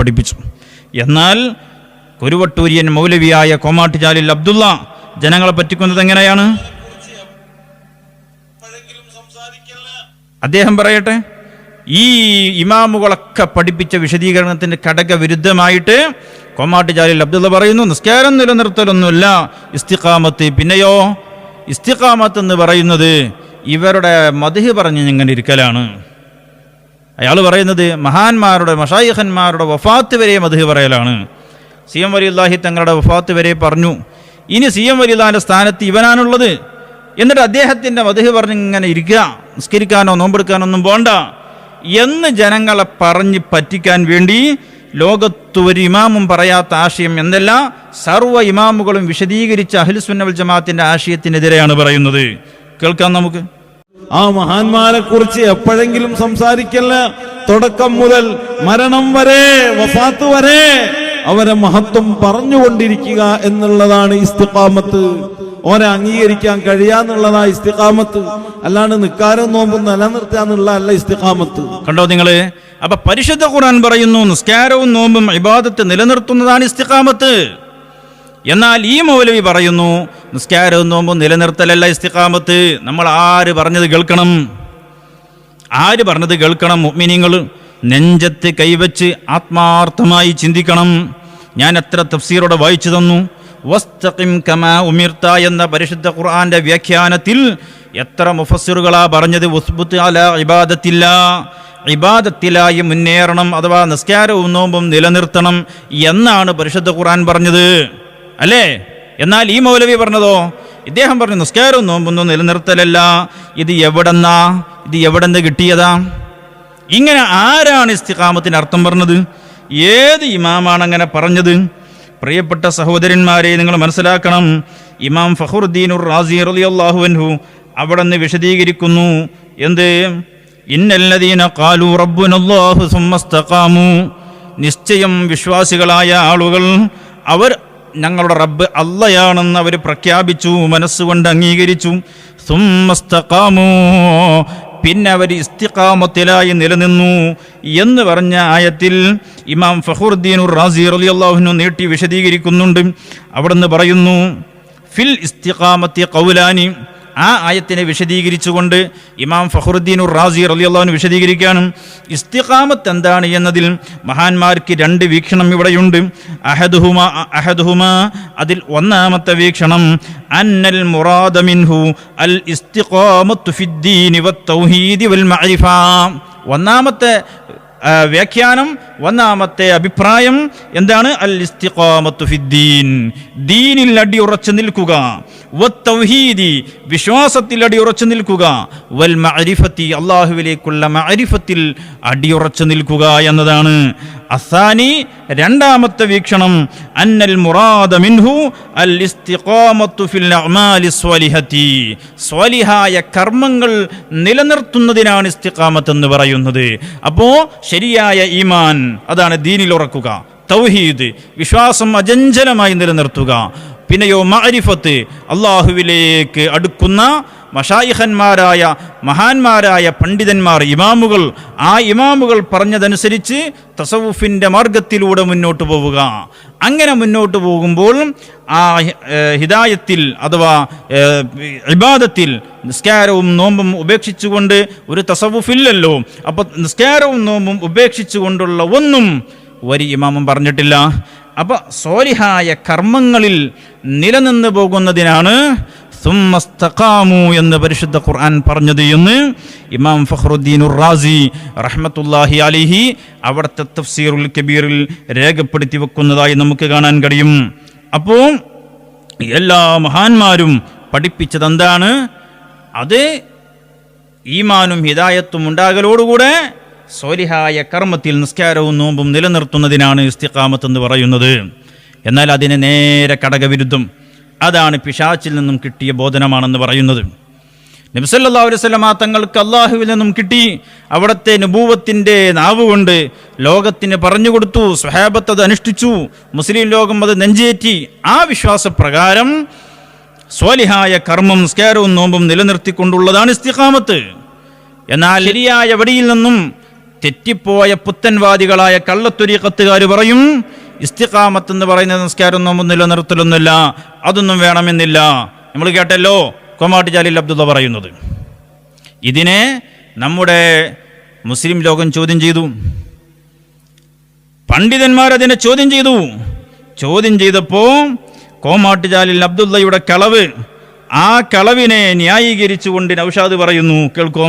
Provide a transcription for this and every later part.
പഠിപ്പിച്ചു. എന്നാൽ കുരുവട്ടൂരിയൻ മൗലവിയായ കോമാട്ടുചാലിൽ അബ്ദുള്ള ജനങ്ങളെ പറ്റിക്കുന്നത് എങ്ങനെയാണ്? അദ്ദേഹം പറയട്ടെ, ഈ ഇമാമുകളൊക്കെ പഠിപ്പിച്ച വിശദീകരണത്തിന് ഘടകവിരുദ്ധമായിട്ട് കോമാട്ടുചാലിൽ അബ്ദുള്ള പറയുന്നു, നിസ്കാരം നിലനിർത്തലൊന്നുമില്ല ഇസ്തിഖാമത്ത്. പിന്നെയോ ഇസ്തിഖാമത്ത് എന്ന് പറയുന്നത് ഇവരുടെ മദ്ഹ് പറഞ്ഞ് ഇങ്ങനെ ഇരിക്കലാണ്. അയാൾ പറയുന്നത് മഹാന്മാരുടെ മശായിഖന്മാരുടെ വഫാത്ത് വരെ മദ്ഹ് പറയലാണ്. സി എം വലിയുല്ലാഹി തങ്ങളുടെ വഫാത്ത് വരെ പറഞ്ഞു. ഇനി സി എം വലിയുല്ലാഹിന്റെ സ്ഥാനത്ത് ഇവനാണുള്ളത്. എന്നിട്ട് അദ്ദേഹത്തിൻ്റെ മദ്ഹ് പറഞ്ഞ് ഇങ്ങനെ ഇരിക്കുക, നിസ്കരിക്കാനോ നോമ്പെടുക്കാനോ ഒന്നും പോണ്ട എന്ന് ജനങ്ങളെ പറഞ്ഞ് പറ്റിക്കാൻ വേണ്ടി ലോകത്ത് ഒരു ഇമാമും പറയാത്ത ആശയം എന്നല്ല സർവ്വ ഇമാമുകളും വിശദീകരിച്ച അഹ്ലുസുന്ന വൽ ജമാഅത്തിന്റെ ആശയത്തിനെതിരെയാണ് പറയുന്നത്. കേൾക്കാം നമുക്ക്. ആ മഹാന്മാരെ കുറിച്ച് എപ്പോഴെങ്കിലും സംസാരിക്കല്ല. തുടക്കം മുതൽ മരണം വരെ, വഫാത്ത് വരെ അവരെ മഹത്വം പറഞ്ഞുകൊണ്ടിരിക്കുക എന്നുള്ളതാണ് ഇസ്തിഖാമത്ത്. ഓരെ അംഗീകരിക്കാൻ കഴിയാന്നുള്ളതാ ഇസ്തിഖാമത്ത്. അല്ലാണ്ട് നിക്കാരും നോമ്പും നിലനിർത്താന്നുള്ള അല്ല ഇസ്തിഖാമത്ത്. കണ്ടോ നിങ്ങള്? അപ്പൊ പരിശുദ്ധ ഖുർആൻ പറയുന്നു നിസ്കാരവും നോമ്പും ഇബാദത്ത് നിലനിർത്തുന്നതാണ് ഇസ്തിഖാമത്ത്. എന്നാൽ ഈ മൗലവി പറയുന്നു നിസ്കാരവും നോമ്പും നിലനിർത്തലല്ല ഇസ്തിഖാമത്ത്. നമ്മൾ ആര് പറഞ്ഞത് കേൾക്കണം? ആര് പറഞ്ഞത് കേൾക്കണം? മുഅ്മിനീങ്ങൾ നെഞ്ചത്ത് കൈവച്ച് ആത്മാർത്ഥമായി ചിന്തിക്കണം. ഞാൻ എത്ര തഫ്സീറോടെ വായിച്ചു തന്നു. വസ്തഖിം കമാ ഉമിർത എന്ന പരിശുദ്ധ ഖുർആന്റെ വ്യാഖ്യാനത്തിൽ എത്ര മുഫസ്സിറുകളാ പറഞ്ഞത് വസ്ബുത് അലാ ഇബാദത്തില്ലാ, ഇബാദത്തിലായി മുന്നേറണം, അഥവാ നിസ്കാരവും നോമ്പും നിലനിർത്തണം എന്നാണ് പരിശുദ്ധ ഖുർആൻ പറഞ്ഞത്, അല്ലേ? എന്നാൽ ഈ മൗലവി പറഞ്ഞതോ, ഇദ്ദേഹം പറഞ്ഞു നിസ്കാരവും നോമ്പൊന്നും നിലനിർത്തലല്ല. ഇത് എവിടെന്ന് കിട്ടിയതാ? ഇങ്ങനെ ആരാണ് ഇസ്തിഖാമത്തിന് അർത്ഥം പറഞ്ഞത്? ഏത് ഇമാമാണ് അങ്ങനെ പറഞ്ഞത്? പ്രിയപ്പെട്ട സഹോദരന്മാരെ, നിങ്ങൾ മനസ്സിലാക്കണം. ഇമാം ഫഖ്റുദ്ദീനുർ റാസി റളിയല്ലാഹു അൻഹു അവിടെ നിന്ന് വിശദീകരിക്കുന്നു. എന്ത്? ഇന്നല്ലദീന ഖാലൂ റബ്ബുനല്ലാഹു സുമ്മസ്തഖാമു, നിശ്ചയം വിശ്വാസികളായ ആളുകൾ അവർ ഞങ്ങളുടെ റബ്ബ് അള്ളയാണെന്ന് അവർ പ്രഖ്യാപിച്ചു, മനസ്സുകൊണ്ട് അംഗീകരിച്ചു. സുമ്മസ്തഖാമു, പിന്നെ അവർ ഇസ്തിഖാമത്തിലായി നിലനിന്നു എന്ന് പറഞ്ഞ ആയത്തിൽ ഇമാം ഫഖ്റുദ്ദീനുർ റാസി റളിയല്ലാഹു അൻഹു നീട്ടി വിശദീകരിക്കുന്നുണ്ട്. അവിടുന്ന് പറയുന്നു ഫിൽ ഇസ്തിഖാമത്തി ഖൗലാനി. ആ ആയത്തിനെ വിശദീകരിച്ചുകൊണ്ട് ഇമാം ഫഖ്റുദ്ദീനുർ റാസി റളിയല്ലാഹു അൻഹു വിശദീകരിക്കുകയാണ്. ഇസ്തിഖാമത്ത് എന്താണ് എന്നതിൽ മഹാന്മാർക്ക് രണ്ട് വീക്ഷണം ഇവിടെയുണ്ട്. അഹദുഹുമാ അതിൽ ഒന്നാമത്തെ വീക്ഷണം അന്നൽ മുറാദ മിൻഹു അൽ ഇസ്തിഖാമത്തു ഫിദ്ദീനി വത്തൗഹീദി വൽ മഅരിഫ. ഒന്നാമത്തെ വ്യാഖ്യാനം, ഒന്നാമത്തെ അഭിപ്രായം എന്താണ്? അൽ ഇസ്തിഖാമത്തു ഫിദ്ദീൻ, ദീനിൽ അടിയുറച്ചു നിൽക്കുക, വത്തൗഹീദി വിശ്വാസത്തിൽ അടിയുറച്ചു നിൽക്കുക, വൽ മഅരിഫത്തി അല്ലാഹുവിലേക്കുള്ള മഅരിഫത്തിൽ അടിയുറച്ചു നിൽക്കുക എന്നതാണ്. അസാനി രണ്ടാമത്തെ വീക്ഷണം അന്നൽ മുറാദ മിൻഹു അൽ ഇസ്തിഖാമത്തു ഫിൽ അഅമാലി സ്വാലിഹത്തി, സ്വാലിഹായ കർമ്മങ്ങൾ നിലനിർത്തുന്നതിനാണ് ഇസ്തിഖാമത്ത് എന്ന് പറയുന്നത്. അപ്പോൾ ശരിയായ ഈമാൻ, അതാണ് ദീനിൽ ഉറക്കുക, തൗഹീദ് വിശ്വാസം അചഞ്ചലമായി നിലനിർത്തുക. പിന്നെയോ മഅരിഫത്ത്, അള്ളാഹുവിലേക്ക് അടുക്കുന്ന മശായിഖന്മാരായ മഹാന്മാരായ പണ്ഡിതന്മാർ, ഇമാമുകൾ, ആ ഇമാമുകൾ പറഞ്ഞതനുസരിച്ച് തസവുഫിൻ്റെ മാർഗത്തിലൂടെ മുന്നോട്ട് പോവുക. അങ്ങനെ മുന്നോട്ട് പോകുമ്പോൾ ആ ഹിദായത്തിൽ അഥവാ ഇബാദത്തിൽ നിസ്കാരവും നോമ്പും ഉപേക്ഷിച്ചുകൊണ്ട് ഒരു തസവുഫില്ലല്ലോ. അപ്പോൾ നിസ്കാരവും നോമ്പും ഉപേക്ഷിച്ചുകൊണ്ടുള്ള ഒന്നും ഒരു ഇമാമും പറഞ്ഞിട്ടില്ല. അപ്പോൾ സ്വാലിഹായ കർമ്മങ്ങളിൽ നിലനിന്ന് പോകുന്നതിനാണ് സുമ്മസ്തഖാമു എന്ന് പരിശുദ്ധ ഖുർആൻ പറഞ്ഞത് എന്ന് ഇമാം ഫഖ്റുദ്ദീനുർ റാസി റഹ്മത്തുള്ളാഹി അലൈഹി അവിടുത്തെ തഫ്സീറുൽ കബീറിൽ രേഖപ്പെടുത്തി വെക്കുന്നതായി നമുക്ക് കാണാൻ കഴിയും. അപ്പോൾ എല്ലാ മഹാന്മാരും പഠിപ്പിച്ചത് എന്താണ്? അത് ഈമാനും ഹിദായത്തും ഉണ്ടാകലോടുകൂടെ സ്വാലിഹായ കർമ്മത്തിൽ നിസ്കാരവും നോമ്പും നിലനിർത്തുന്നതിനാണ് ഇസ്തിഖാമത്ത് എന്ന് പറയുന്നത്. എന്നാൽ അതിന് നേരെ ഘടകവിരുദ്ധം, അതാണ് പിശാചിൽ നിന്നും കിട്ടിയ ബോധനമാണെന്ന് പറയുന്നത്. നബി സല്ലല്ലാഹു അലൈഹി വസല്ലം തങ്ങൾക്ക് അല്ലാഹുവിൽ നിന്നും കിട്ടി. അവിടുത്തെ നബൂവത്തിൻ്റെ നാവ് കൊണ്ട് ലോകത്തിന് പറഞ്ഞു കൊടുത്തു. സ്വഹാബത്ത് അത് അനുഷ്ഠിച്ചു. മുസ്ലിം ലോകം അത് നെഞ്ചേറ്റി. ആ വിശ്വാസപ്രകാരം സ്വാലിഹായ കർമ്മം നിസ്കാരവും നോമ്പും നിലനിർത്തിക്കൊണ്ടുള്ളതാണ് ഇസ്തിഖാമത്ത്. എന്നാൽ ശരിയായ വഴിയിൽ നിന്നും തെറ്റിപ്പോയ പുത്തൻവാദികളായ കള്ളത്തൊരീഖത്തുകാർ പറയും ഇസ്തിഖാമത്ത് എന്ന് പറയുന്ന നിസ്കാരം നോമ്പ് നിലനിർത്തലൊന്നുമില്ല, അതൊന്നും വേണമെന്നില്ല. നമ്മൾ കേട്ടല്ലോ കൊമാട്ട് ജാലിൽ അബ്ദുള്ള പറയുന്നത്. ഇതിനെ നമ്മുടെ മുസ്ലിം ലോകം ചോദ്യം ചെയ്തു, പണ്ഡിതന്മാരതിനെ ചോദ്യം ചെയ്തു. ചോദ്യം ചെയ്തപ്പോൾ കോമാട്ട് ജാലിൽ അബ്ദുള്ളയുടെ കളവ്, ആ കളവിനെ ന്യായീകരിച്ചുകൊണ്ട് നൗഷാദ് പറയുന്നു, കേൾക്കോ.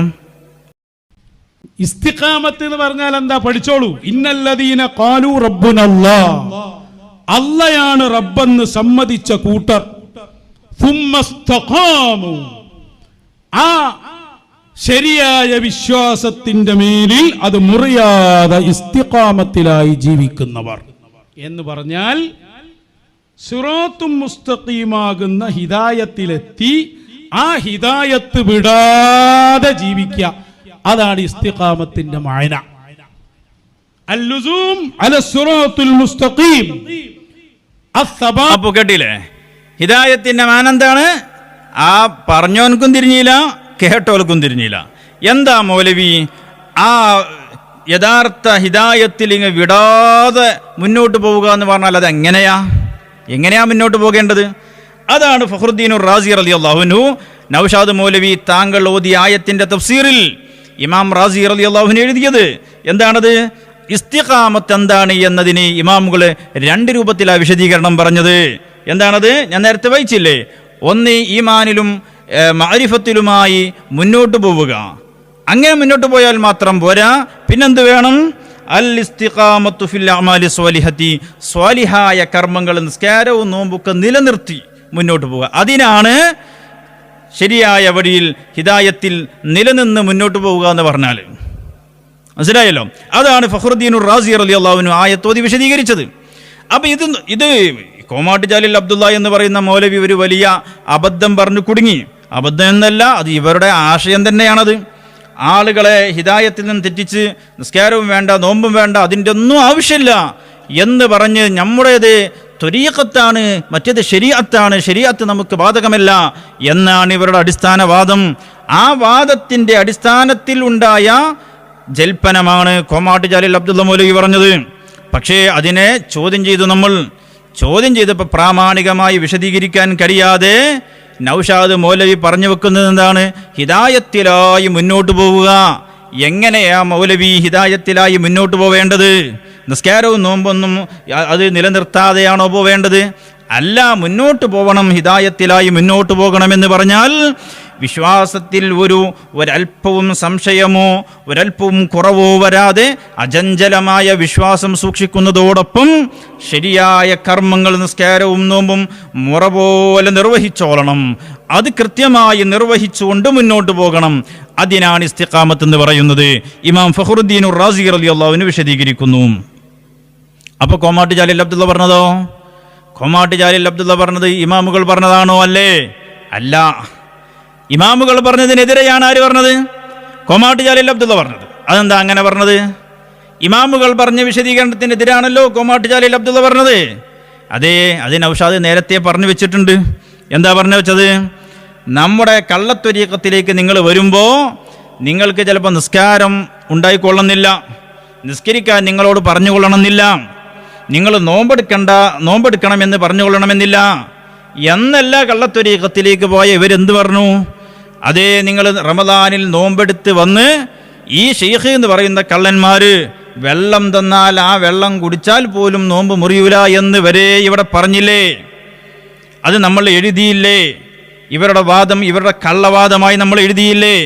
ഇസ്തിഖാമത്ത് എന്ന് പറഞ്ഞാൽ എന്താ? പഠിച്ചോളൂ. ഇന്നല്ലദീന ഖാലു റബ്ബുനല്ലാഹ്, അല്ലാഹയാണ് റബ്ബെന്ന് സമ്മതിച്ച കൂട്ടർ, സുമ്മസ്തഖാമു, ആ ശരിയായ വിശ്വാസത്തിന്റെ മേലിൽ അത് മുറിയാതെ ഇസ്തിഖാമത്തിലായി ജീവിക്കുന്നവർ എന്ന് പറഞ്ഞാൽ സിറാത്തും മുസ്തഖീമാകുന്ന ഹിദായത്തിലെത്തി ആ ഹിദായത്ത് വിടാതെ ജീവിക്കുക, അതാണ് ഇസ്തിഖാമത്തിന്റെ മഅന. അൽലുസൂം അല സിറാത്തുൽ മുസ്തഖീം. അപ്പൊ കേട്ടില്ലേ, ഹിദായത്തിന്റെ മാന എന്താണ്? ആ പറഞ്ഞോൻക്കും തിരിഞ്ഞില്ല, കേട്ടോൽക്കും തിരിഞ്ഞില്ല. എന്താ മൗലവി ആ യഥാർത്ഥ ഹിദായത്തിൽ ഇങ്ങ് വിടാതെ മുന്നോട്ട് പോവുക എന്ന് പറഞ്ഞാൽ അത് എങ്ങനെയാ മുന്നോട്ട് പോകേണ്ടത്? അതാണ് ഫഖ്റുദ്ദീനുർ റാസി റളിയല്ലാഹു അൻഹു നൗഷാദ് മൗലവി താങ്കൾ ഓതിയ ആയത്തിന്റെ തഫ്സീറിൽ ഇമാം റാസി റളിയല്ലാഹു അൻഹു എഴുതിയത്. എന്താണത്? ഇസ്തിഖാമത്ത് എന്താണ് എന്നതിന് ഇമാമുകൾ രണ്ട് രൂപത്തിലാണ് വിശദീകരണം പറഞ്ഞത്. എന്താണത്? ഞാൻ നേരത്തെ വായിച്ചില്ലേ, ഒന്ന് ഈമാനിലും മഅരിഫത്തിലുമായി മുന്നോട്ട് പോവുക. അങ്ങനെ മുന്നോട്ട് പോയാൽ മാത്രം പോരാ, പിന്നെന്ത് വേണം? അൽ ഇസ്തിഖാമത്തു ഫിൽ അഅമാലി സ്വാലിഹത്തി, സ്വാലിഹായ കർമ്മങ്ങൾ നിസ്കാരവും നോമ്പൊക്കെ നിലനിർത്തി മുന്നോട്ട് പോവുക. അതിനാണ് ശരിയായ വഴിയിൽ ഹിദായത്തിൽ നിലനിന്ന് മുന്നോട്ട് പോവുക എന്ന് പറഞ്ഞാൽ. മനസ്സിലായല്ലോ? അതാണ് ഫഖ്റുദ്ദീനുർ റാസി റളിയല്ലാഹു അൻഹു ആയത്തോതി വിശദീകരിച്ചത്. അപ്പൊ ഇത് കോമാട്ട് ജാലിൽ അബ്ദുള്ള എന്ന് പറയുന്ന മൗലവി ഒരു വലിയ അബദ്ധം പറഞ്ഞു കുടുങ്ങി. അബദ്ധം എന്നല്ല, അത് ഇവരുടെ ആശയം തന്നെയാണത്. ആളുകളെ ഹിദായത്തിൽ നിന്ന് തെറ്റിച്ച് നിസ്കാരവും വേണ്ട നോമ്പും വേണ്ട അതിൻ്റെ ഒന്നും ആവശ്യമില്ല എന്ന് പറഞ്ഞ് നമ്മുടേത് ത്വരീഖത്താണ്, മറ്റേത് ശരീഅത്താണ്, ശരീഅത്ത് നമുക്ക് ബാധകമല്ല എന്നാണ് ഇവരുടെ അടിസ്ഥാന വാദം. ആ വാദത്തിൻ്റെ അടിസ്ഥാനത്തിൽ ഉണ്ടായ ജൽപ്പനമാണ് കോമാട്ട് ജാലിൽ അബ്ദുള്ള മൗലവി പറഞ്ഞത്. പക്ഷേ അതിനെ ചോദ്യം ചെയ്തപ്പോൾ പ്രാമാണികമായി വിശദീകരിക്കാൻ കഴിയാതെ നൗഷാദ് മൗലവി പറഞ്ഞു വെക്കുന്നത് എന്താണ്? ഹിദായത്തിലായി മുന്നോട്ട് പോവുക. എങ്ങനെയാ മൗലവി ഹിദായത്തിലായി മുന്നോട്ട് പോവേണ്ടത്? നിസ്കാരവും നോമ്പൊന്നും അത് നിലനിർത്താതെയാണോ പോവേണ്ടത്? അല്ല, മുന്നോട്ട് പോകണം, ഹിദായത്തിലായി മുന്നോട്ട് പോകണമെന്ന് പറഞ്ഞാൽ വിശ്വാസത്തിൽ ഒരല്പവും സംശയമോ ഒരല്പവും കുറവോ വരാതെ അചഞ്ചലമായ വിശ്വാസം സൂക്ഷിക്കുന്നതോടൊപ്പം ശരിയായ കർമ്മങ്ങൾ നിസ്കാരവും നോമ്പും മുറ പോലെ നിർവഹിച്ചോളണം. അത് കൃത്യമായി നിർവഹിച്ചുകൊണ്ട് മുന്നോട്ട് പോകണം. അതിനാണ് ഇസ്തിഖാമത്ത് എന്ന് പറയുന്നത്. ഇമാം ഫഖ്റുദ്ദീനുർ റാസി റളിയല്ലാഹു അൻഹു വിശദീകരിക്കുന്നു. അപ്പൊ കോമാട്ട് ജാലിൽ അബ്ദുള്ള പറഞ്ഞതോ? കോമാട്ട് ജാലിൽ അബ്ദുള്ള പറഞ്ഞത് ഇമാമുകൾ പറഞ്ഞതാണോ? അല്ല. ഇമാമുകൾ പറഞ്ഞതിനെതിരെയാണ് ആര് പറഞ്ഞത്? കോമാട്ട് ജാലിൽ അബ്ദുള്ള പറഞ്ഞത്. അതെന്താ അങ്ങനെ പറഞ്ഞത്? ഇമാമുകൾ പറഞ്ഞ വിശദീകരണത്തിനെതിരാണല്ലോ കോമാട്ട് ജാലിൽ അബ്ദുള്ള പറഞ്ഞത്. അത് നൗഷാദ് നേരത്തെ പറഞ്ഞു വെച്ചിട്ടുണ്ട്. എന്താ പറഞ്ഞു വെച്ചത്? നമ്മുടെ കള്ളത്വരീഖത്തിലേക്ക് നിങ്ങൾ വരുമ്പോൾ നിങ്ങൾക്ക് ചിലപ്പോൾ നിസ്കാരം ഉണ്ടായിക്കൊള്ളുന്നില്ല, നിസ്കരിക്കാൻ നിങ്ങളോട് പറഞ്ഞുകൊള്ളണമെന്നില്ല, നിങ്ങൾ നോമ്പെടുക്കണമെന്ന് പറഞ്ഞുകൊള്ളണമെന്നില്ല എന്നല്ല കള്ളത്വരീഖത്തിലേക്ക് പോയ ഇവരെന്ത് പറഞ്ഞു? നിങ്ങൾ റമദാനിൽ നോമ്പെടുത്ത് വന്ന് ഈ ഷെയ്ഖ് എന്ന് പറയുന്ന കള്ളന്മാര് വെള്ളം തന്നാൽ ആ വെള്ളം കുടിച്ചാൽ പോലും നോമ്പ് മുറിയൂല എന്ന് വരെ ഇവിടെ പറഞ്ഞില്ലേ? അത് നമ്മൾ എഴുതിയില്ലേ? ഇവരുടെ വാദം ഇവരുടെ കള്ളവാദമായി നമ്മൾ എഴുതിയില്ലേ?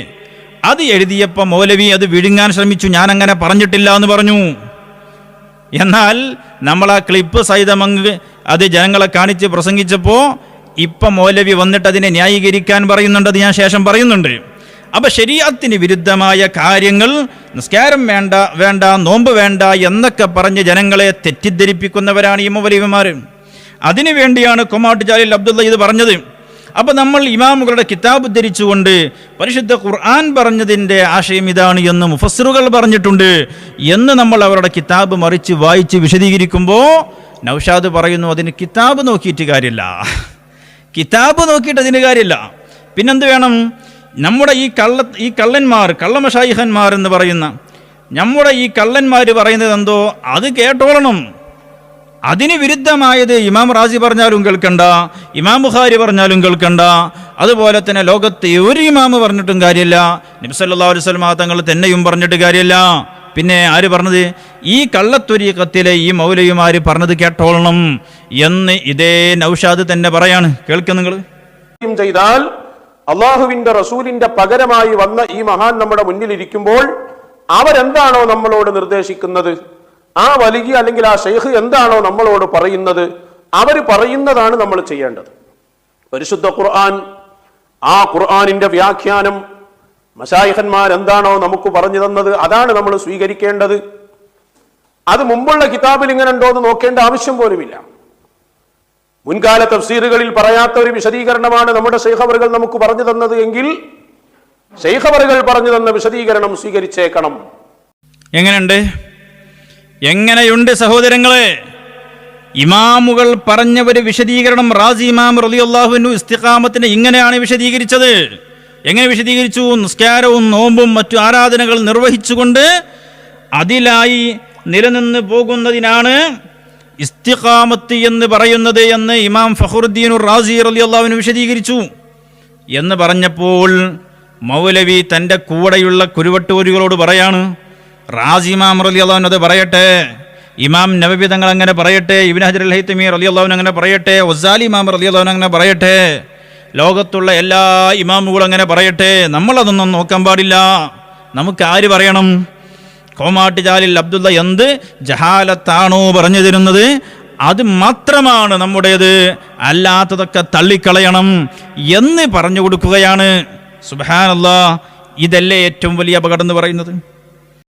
അത് എഴുതിയപ്പോൾ മൗലവി അത് വിഴുങ്ങാൻ ശ്രമിച്ചു. ഞാനങ്ങനെ പറഞ്ഞിട്ടില്ല എന്ന് പറഞ്ഞു. എന്നാൽ നമ്മൾ ആ ക്ലിപ്പ് സഹിതമങ്ങ് അത് ജനങ്ങളെ കാണിച്ച് പ്രസംഗിച്ചപ്പോൾ ഇപ്പം മൗലവി വന്നിട്ട് അതിനെ ന്യായീകരിക്കാൻ പറയുന്നുണ്ട്. അത് ഞാൻ ശേഷം പറയുന്നുണ്ട്. അപ്പം ശരീഅത്തിന് വിരുദ്ധമായ കാര്യങ്ങൾ, നിസ്കാരം വേണ്ട നോമ്പ് വേണ്ട എന്നൊക്കെ പറഞ്ഞ് ജനങ്ങളെ തെറ്റിദ്ധരിപ്പിക്കുന്നവരാണ് ഈ മൗലവിമാർ. അതിനു വേണ്ടിയാണ് കോമാട്ട് ജാലിൽ അബ്ദുള്ള ഇത് പറഞ്ഞത്. അപ്പം നമ്മൾ ഇമാമുകളുടെ കിതാബ് ഉദ്ധരിച്ചുകൊണ്ട് പരിശുദ്ധ ഖുർആൻ പറഞ്ഞതിൻ്റെ ആശയം ഇതാണ് എന്ന് മുഫസ്സിറുകൾ പറഞ്ഞിട്ടുണ്ട് എന്ന് നമ്മൾ അവരുടെ കിതാബ് മറിച്ച് വായിച്ച് വിശദീകരിക്കുമ്പോൾ നൗഷാദ് പറയുന്നു, അതിന് കിതാബ് നോക്കിയിട്ട് കാര്യമില്ല, കിതാബ് നോക്കിയിട്ട് അതിന് കാര്യമില്ല. പിന്നെന്ത് വേണം? നമ്മുടെ ഈ കള്ളന്മാർ, കള്ളമശായിഖന്മാർ എന്ന് പറയുന്ന നമ്മുടെ ഈ കള്ളന്മാർ പറയുന്നത് എന്തോ അത് കേട്ടോളണം. അതിന് വിരുദ്ധമായത് ഇമാം റാസി പറഞ്ഞാലും കേൾക്കണ്ട, ഇമാം ബുഖാരി പറഞ്ഞാലും കേൾക്കണ്ട, അതുപോലെ തന്നെ ലോകത്തെ ഒരു ഇമാമ് പറഞ്ഞിട്ടും കാര്യമില്ല, നബി സല്ലല്ലാഹു അലൈഹി വസല്ലം തങ്ങൾ തന്നെയും പറഞ്ഞിട്ട് കാര്യമില്ല. പിന്നെ ആര് പറഞ്ഞത്? ഈ കള്ളത്വരീഖത്തിലെ ഈ മൗലവിമാര് പറഞ്ഞത് കേട്ടോളണം എന്ന് ഇതേ നൗഷാദ് തന്നെ പറയാണ്. കേൾക്കുക നിങ്ങൾ. ചെയ്താൽ അള്ളാഹുവിന്റെ റസൂലിന്റെ പകരമായി വന്ന ഈ മഹാൻ നമ്മുടെ മുന്നിൽ ഇരിക്കുമ്പോൾ അവരെന്താണോ നമ്മളോട് നിർദ്ദേശിക്കുന്നത്, ആ വലിയ അല്ലെങ്കിൽ ആ ഷെയ്ഖ് എന്താണോ നമ്മളോട് പറയുന്നത്, അവർ പറയുന്നതാണ് നമ്മൾ ചെയ്യേണ്ടത്. പരിശുദ്ധ ഖുർആൻ, ആ ഖുർആനിന്റെ വ്യാഖ്യാനം മശായിഖന്മാർ എന്താണോ നമുക്ക് പറഞ്ഞു തന്നത് അതാണ് നമ്മൾ സ്വീകരിക്കേണ്ടത്. അത് മുമ്പുള്ള കിതാബിൽ ഇങ്ങനെ ഉണ്ടോ എന്ന് നോക്കേണ്ട ആവശ്യം പോലുമില്ല. മുൻകാല തഫ്സീറുകളിൽ പറയാത്ത ഒരു വിശദീകരണമാണ് നമ്മുടെ ശൈഖ് അവറുകൾ നമുക്ക് പറഞ്ഞു തന്നത് എങ്കിൽ ശൈഖ് അവറുകൾ പറഞ്ഞു തന്ന വിശദീകരണം സ്വീകരിച്ചേക്കണം. എങ്ങനെയുണ്ട് സഹോദരങ്ങളെ? ഇമാമുകൾ പറഞ്ഞ ഒരു വിശദീകരണം റാസി ഇമാം റളിയല്ലാഹു അൻഹു ഇസ്തിഖാമത്തിനെ ഇങ്ങനെയാണ് വിശദീകരിച്ചത്. എങ്ങനെ വിശദീകരിച്ചു? നിസ്കാരവും നോമ്പും മറ്റു ആരാധനകൾ നിർവഹിച്ചുകൊണ്ട് അതിലായി നിലനിന്ന് പോകുന്നതിനാണ് ഇസ്തിഖാമത്ത് എന്ന് പറയുന്നത് എന്ന് ഇമാം ഫഖറുദ്ദീൻ റാസി റളിയല്ലാഹു അൻഹു വിശദീകരിച്ചു. എന്ന് പറഞ്ഞപ്പോൾ മൗലവി തൻ്റെ കൂടെയുള്ള കുരുവട്ടൂരികളോട് പറയാണ്, റാസി ഇമാം റളിയല്ലാഹു അൻഹു അത് പറയട്ടെ, ഇമാം നവവി തങ്ങൾ അങ്ങനെ പറയട്ടെ, ഇബ്നു ഹജർ അൽ ഹൈതമി റളിയല്ലാഹു അൻഹു അങ്ങനെ പറയട്ടെ, ഗസാലി ഇമാം റളിയല്ലാഹു അൻഹു അങ്ങനെ പറയട്ടെ, ലോകത്തുള്ള എല്ലാ ഇമാമുകളും അങ്ങനെ പറയട്ടെ, നമ്മളതൊന്നും നോക്കാൻ പാടില്ല. നമുക്ക് ആര് പറയണം? കോമാട്ടുചാലിൽ അബ്ദുള്ള എന്ത് ജഹാലത്താണോ പറഞ്ഞു തരുന്നത് അത് മാത്രമാണ് നമ്മുടേത്, അല്ലാത്തതൊക്കെ തള്ളിക്കളയണം എന്ന് പറഞ്ഞു കൊടുക്കുകയാണ്. സുബ്ഹാനല്ലാഹ്, ഇതല്ലേ ഏറ്റവും വലിയ അപകടം എന്ന് പറയുന്നത്?